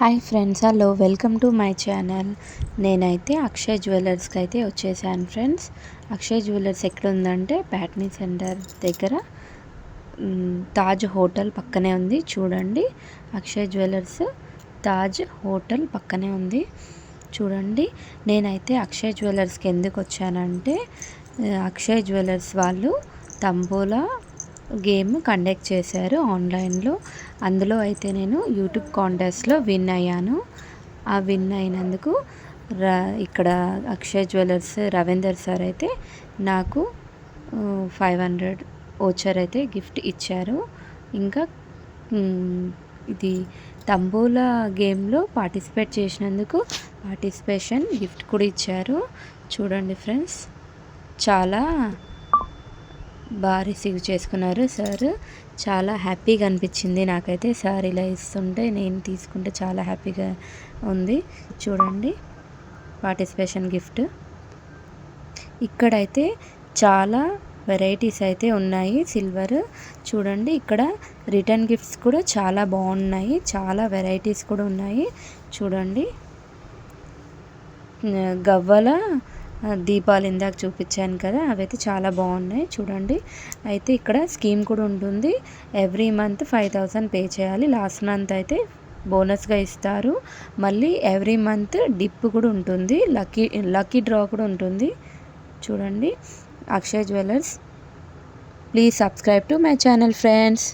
Hi friends, hello, welcome to my channel. నేనైతే అక్షయ్ జ్యువెలర్స్కి అయితే వచ్చేసాను ఫ్రెండ్స్. అక్షయ్ జ్యువెలర్స్ ఎక్కడ ఉందంటే ప్యాట్నీ సెంటర్ దగ్గర తాజ్ హోటల్ పక్కనే ఉంది. చూడండి, అక్షయ్ జ్యువెలర్స్ తాజ్ హోటల్ పక్కనే ఉంది. చూడండి, నేనైతే అక్షయ్ జ్యువెలర్స్కి ఎందుకు వచ్చానంటే అక్షయ్ జ్యువెలర్స్ వాళ్ళు తంబోలా గేమ్ కండక్ట్ చేశారు ఆన్లైన్లో. అందులో అయితే నేను యూట్యూబ్ కాంటెస్ట్లో విన్ అయ్యాను. ఆ విన్ అయినందుకు ఇక్కడ అక్షయ్ జ్యువెలర్స్ రవీందర్ సార్ అయితే నాకు 500 ఓచర్ అయితే గిఫ్ట్ ఇచ్చారు. ఇంకా ఇది తంబోలా గేమ్లో పార్టిసిపేట్ చేసినందుకు పార్టిసిపేషన్ గిఫ్ట్ కూడా ఇచ్చారు. చూడండి ఫ్రెండ్స్, చాలా బాగా రిసీవ్ చేసుకున్నారు సార్. చాలా హ్యాపీగా అనిపించింది నాకైతే. సార్ ఇలా ఇస్తుంటే నేను తీసుకుంటే చాలా హ్యాపీగా ఉంది. చూడండి, పార్టిసిపేషన్ గిఫ్ట్. ఇక్కడైతే చాలా వెరైటీస్ అయితే ఉన్నాయి సిల్వర్. చూడండి, ఇక్కడ రిటర్న్ గిఫ్ట్స్ కూడా చాలా బాగున్నాయి. చాలా వెరైటీస్ కూడా ఉన్నాయి. చూడండి, గవ్వల దీపాలు ఇందాక చూపించాను కదా, అవైతే చాలా బాగున్నాయి. చూడండి, అయితే ఇక్కడ స్కీమ్ కూడా ఉంటుంది. ఎవ్రీ మంత్ 5000 పే చేయాలి. లాస్ట్ మంత్ అయితే బోనస్గా ఇస్తారు. మళ్ళీ ఎవ్రీ మంత్ డిప్ కూడా ఉంటుంది. లక్కీ డ్రా కూడా ఉంటుంది. చూడండి, Akshay jewellers. Please subscribe to my channel friends.